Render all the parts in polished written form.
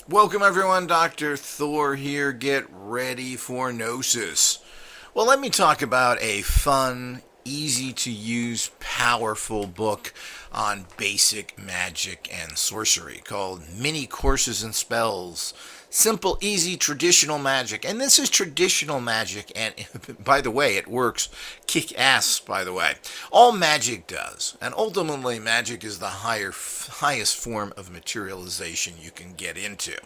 Welcome everyone, Dr. Thor here. Get ready for Gnosis. Well, let me talk about a fun, easy to use, powerful book on basic magic and sorcery called Mini Courses and Spells. Simple, easy, traditional magic. And this is traditional magic, and by the way, it works kick ass, by the way. All magic does. And ultimately, magic is the highest form of materialization you can get into.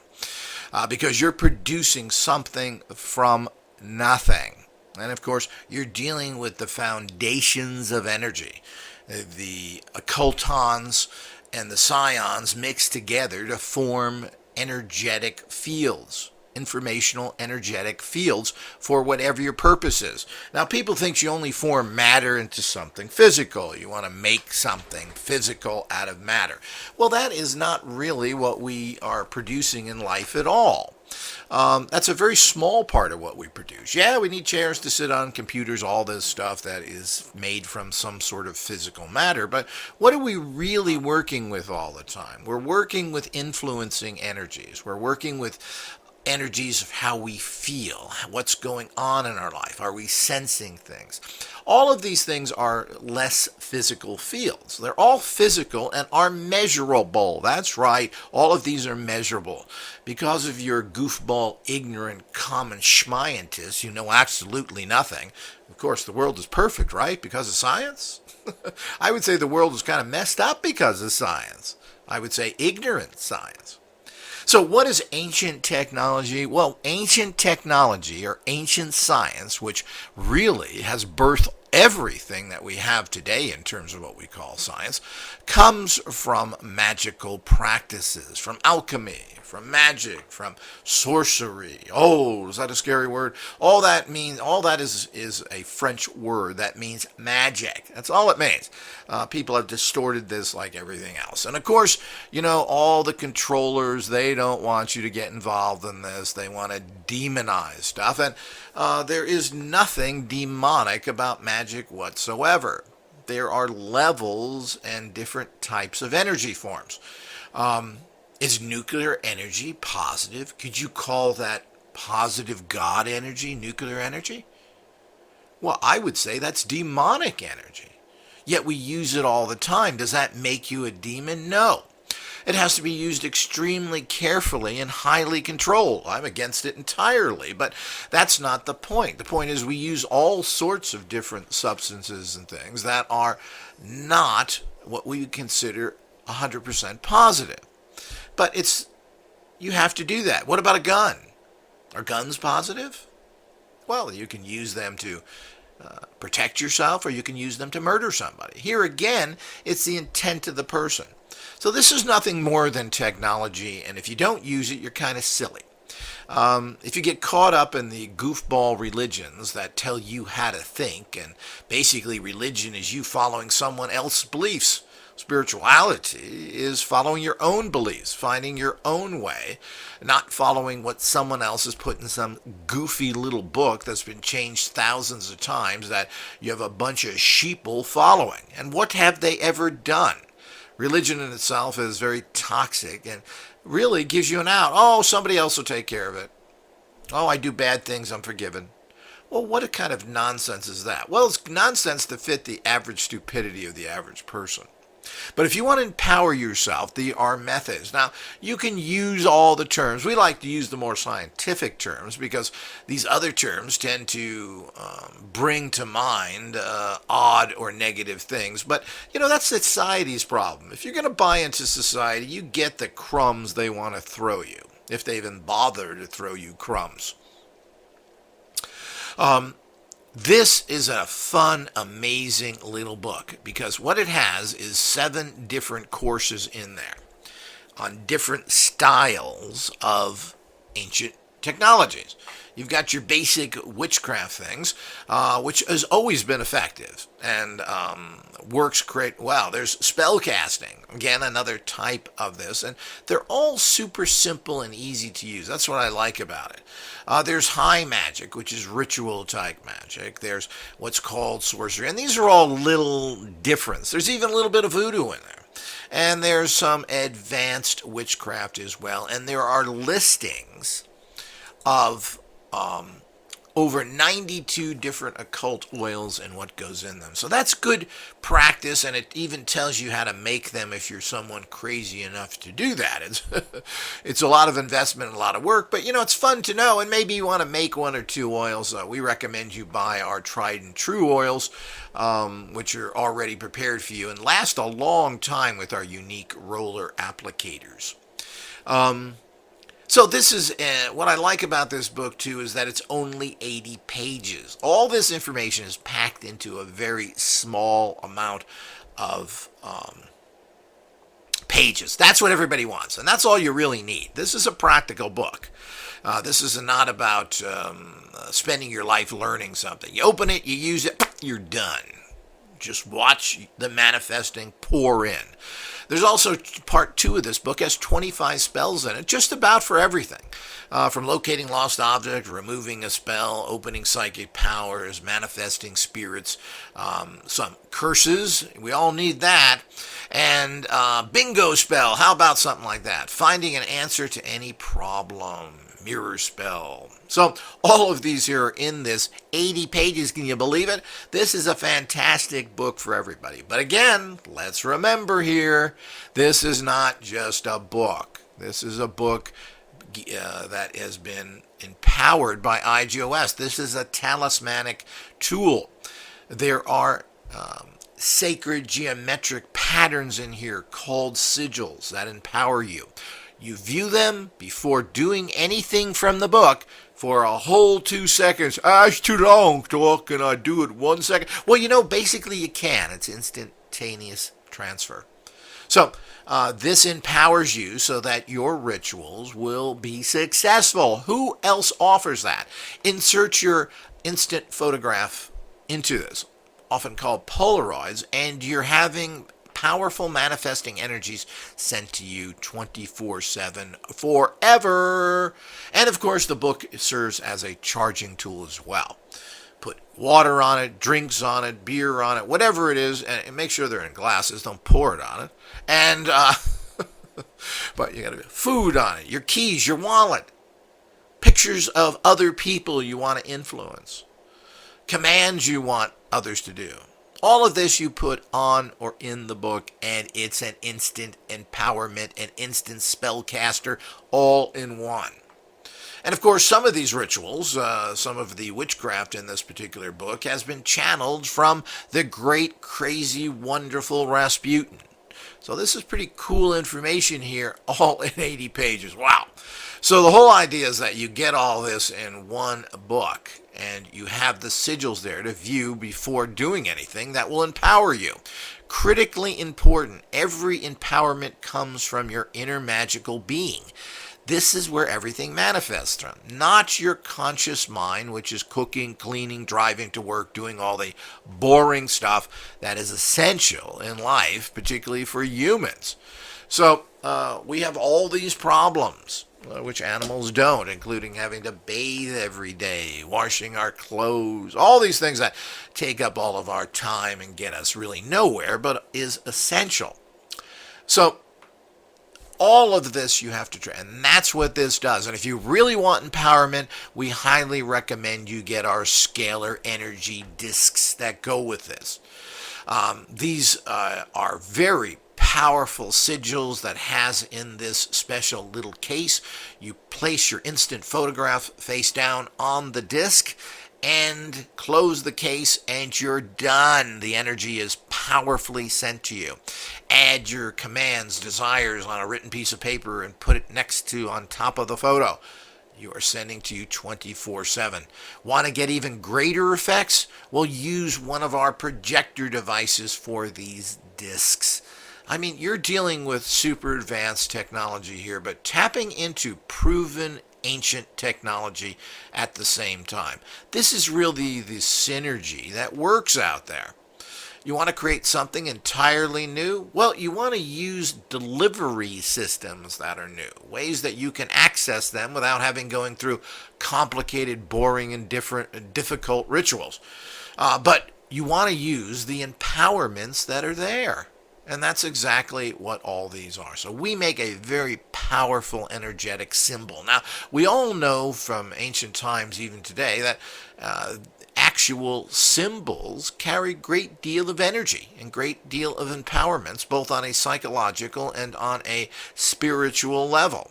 Because you're producing something from nothing. And of course, you're dealing with the foundations of energy. The occultons and the psions mix together to form energetic fields, informational energetic fields for whatever your purpose is. Now, people think you only form matter into something physical. You want to make something physical out of matter. Well, that is not really what we are producing in life at all. That's a very small part of what we produce. Yeah, we need chairs to sit on, computers, all this stuff that is made from some sort of physical matter. But what are we really working with all the time? We're working with influencing energies. We're working with energies of how we feel, what's going on in our life. Are we sensing things? All of these things are less physical fields. They're all physical and are measurable. That's right. All of these are measurable. Because of your goofball, ignorant, common schmientist, you know absolutely nothing. Of course, the world is perfect, right? Because of science? I would say the world is kind of messed up because of science. I would say ignorant science. So what is ancient technology? Well, ancient technology or ancient science, which really has birthed everything that we have today in terms of what we call science, comes from magical practices, from alchemy, from magic, from sorcery. Oh, is that a scary word? All that is a French word that means magic. That's all it means. People have distorted this like everything else. And of course, all the controllers, they don't want you to get involved in this. They want to demonize stuff. And there is nothing demonic about magic whatsoever. There are levels and different types of energy forms. Is nuclear energy positive? Could you call that positive God energy, nuclear energy? Well, I would say that's demonic energy. Yet we use it all the time. Does that make you a demon? No. It has to be used extremely carefully and highly controlled. I'm against it entirely, but that's not the point. The point is we use all sorts of different substances and things that are not what we would consider 100% positive. But you have to do that. What about a gun? Are guns positive? Well, you can use them to protect yourself, or you can use them to murder somebody. Here again, it's the intent of the person. So this is nothing more than technology, and if you don't use it, you're kind of silly. If you get caught up in the goofball religions that tell you how to think, and basically religion is you following someone else's beliefs, spirituality is following your own beliefs, finding your own way, not following what someone else has put in some goofy little book that's been changed thousands of times that you have a bunch of sheeple following. And what have they ever done? Religion in itself is very toxic and really gives you an out. Oh, somebody else will take care of it. Oh, I do bad things, I'm forgiven. Well, what kind of nonsense is that? Well, it's nonsense to fit the average stupidity of the average person. But if you want to empower yourself, there are methods. Now, you can use all the terms. We like to use the more scientific terms because these other terms tend to bring to mind odd or negative things. But, that's society's problem. If you're going to buy into society, you get the crumbs they want to throw you, if they even bother to throw you crumbs. This is a fun, amazing little book because what it has is 7 different courses in there on different styles of ancient technologies. You've got your basic witchcraft things, which has always been effective and works great. Well, there's spell casting, again, another type of this, and they're all super simple and easy to use. That's what I like about it. There's high magic, which is ritual type magic. There's what's called sorcery, and these are all little different. There's even a little bit of voodoo in there. And there's some advanced witchcraft as well. And there are listings of over 92 different occult oils and what goes in them. So that's good practice, and it even tells you how to make them if you're someone crazy enough to do that. It's a lot of investment and a lot of work, but it's fun to know, and maybe you want to make one or two oils. We recommend you buy our tried and true oils, which are already prepared for you and last a long time with our unique roller applicators. So this is what I like about this book too, is that it's only 80 pages. All this information is packed into a very small amount of pages. That's what everybody wants, and that's all you really need. This is a practical book. This is not about spending your life learning something. You open it, you use it, you're done. Just watch the manifesting pour in. There's also part 2 of this book has 25 spells in it, just about for everything. From locating lost objects, removing a spell, opening psychic powers, manifesting spirits, some curses, we all need that, and bingo spell, how about something like that? Finding an answer to any problem, mirror spell. So all of these here are in this 80 pages. Can you believe it? This is a fantastic book for everybody. But again, let's remember here, this is not just a book. This is a book that has been empowered by IGOS. This is a talismanic tool. There are sacred geometric patterns in here called sigils that empower you. You view them before doing anything from the book for a whole 2 seconds. It's too long. Can I do it 1 second? Well, basically you can. It's instantaneous transfer. So this empowers you so that your rituals will be successful. Who else offers that? Insert your instant photograph into this, often called Polaroids, and you're having powerful manifesting energies sent to you 24/7 forever. And of course, the book serves as a charging tool as well. Put water on it, drinks on it, beer on it, whatever it is, and make sure they're in glasses. Don't pour it on it. And but you got to put food on it, your keys, your wallet, pictures of other people you want to influence, commands you want others to do. All of this you put on or in the book, and it's an instant empowerment, an instant spellcaster, all in one. And of course, some of these rituals, some of the witchcraft in this particular book has been channeled from the great, crazy, wonderful Rasputin. So this is pretty cool information here, all in 80 pages. Wow. So the whole idea is that you get all this in one book, and you have the sigils there to view before doing anything that will empower you. Critically important, every empowerment comes from your inner magical being. This is where everything manifests from, not your conscious mind, which is cooking, cleaning, driving to work, doing all the boring stuff that is essential in life, particularly for humans. So we have all these problems, which animals don't, including having to bathe every day, washing our clothes, all these things that take up all of our time and get us really nowhere, but is essential. So all of this you have to try, and that's what this does. And if you really want empowerment, we highly recommend you get our scalar energy discs that go with this. These are very powerful sigils that has in this special little case. You place your instant photograph face down on the disc and close the case, and you're done. The energy is powerfully sent to you. Add your commands, desires on a written piece of paper and put it next to on top of the photo. You are sending to you 24/7. Want to get even greater effects? Well, use one of our projector devices for these discs. I mean, you're dealing with super advanced technology here, but tapping into proven ancient technology at the same time. This is really the synergy that works out there. You want to create something entirely new? Well, you want to use delivery systems that are new, ways that you can access them without having going through complicated, boring, and difficult rituals. But you want to use the empowerments that are there. And that's exactly what all these are. So we make a very powerful energetic symbol. Now, we all know from ancient times, even today, that actual symbols carry great deal of energy and great deal of empowerments, both on a psychological and on a spiritual level.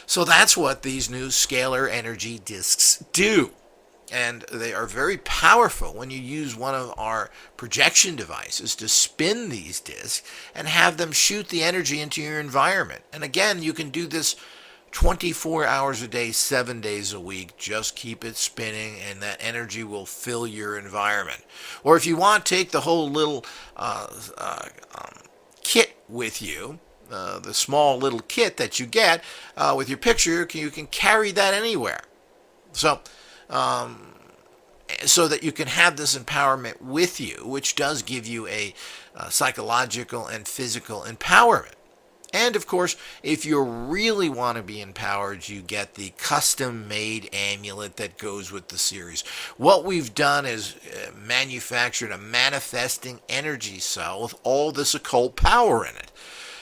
So that's what these new scalar energy discs do. And they are very powerful when you use one of our projection devices to spin these discs and have them shoot the energy into your environment. And again, you can do this 24 hours a day, 7 days a week. Just keep it spinning and that energy will fill your environment. Or if you want, take the whole little kit with you. The small little kit that you get with your picture, you can carry that anywhere. So that you can have this empowerment with you, which does give you a psychological and physical empowerment. And of course, if you really want to be empowered, you get the custom-made amulet that goes with the series. What we've done is manufactured a manifesting energy cell with all this occult power in it.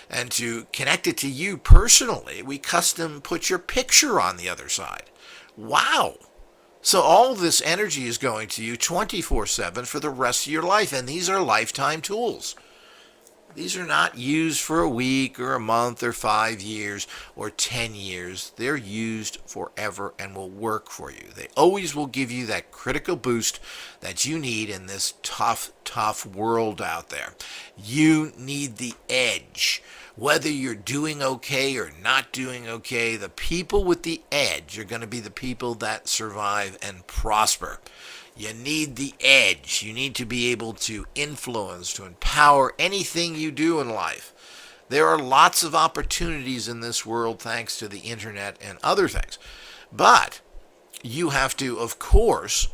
And to connect it to you personally, we custom put your picture on the other side. Wow! So all this energy is going to you 24/7 for the rest of your life, and these are lifetime tools. These are not used for a week or a month or 5 years or 10 years. They're used forever and will work for you. They always will give you that critical boost that you need in this tough, tough world out there. You need the edge. Whether you're doing okay or not doing okay, the people with the edge are going to be the people that survive and prosper. You need the edge. You need to be able to influence, to empower anything you do in life. There are lots of opportunities in this world thanks to the internet and other things. But you have to, of course,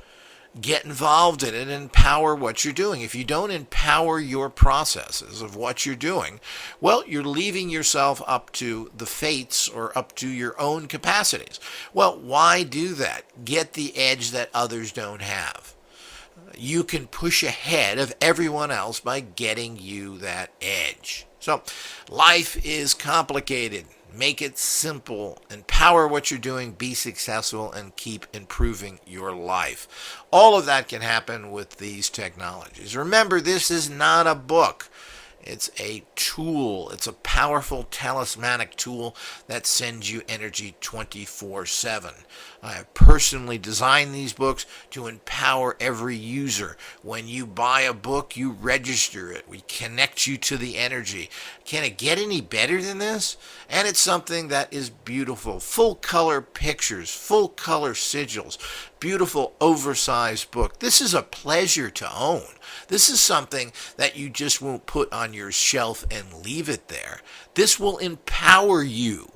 get involved in it and empower what you're doing. If you don't empower your processes of what you're doing, well, you're leaving yourself up to the fates or up to your own capacities. Well, why do that? Get the edge that others don't have. You can push ahead of everyone else by getting you that edge. So, life is complicated. Make it simple. Empower what you're doing. Be successful and keep improving your life. All of that can happen with these technologies. Remember, this is not a book. It's a tool. It's a powerful talismanic tool that sends you energy 24/7. I have personally designed these books to empower every user. When you buy a book, you register it. We connect you to the energy. Can it get any better than this? And it's something that is beautiful. Full color pictures, full color sigils, beautiful oversized book. This is a pleasure to own. This is something that you just won't put on your shelf and leave it there. This will empower you.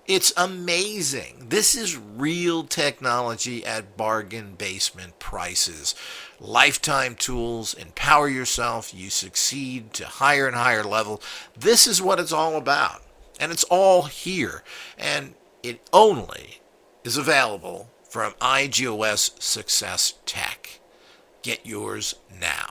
It's amazing. This is real technology at bargain basement prices. Lifetime tools, empower yourself, you succeed to higher and higher level. This is what it's all about. And it's all here. And it only is available from IGOS Success Tech. Get yours now.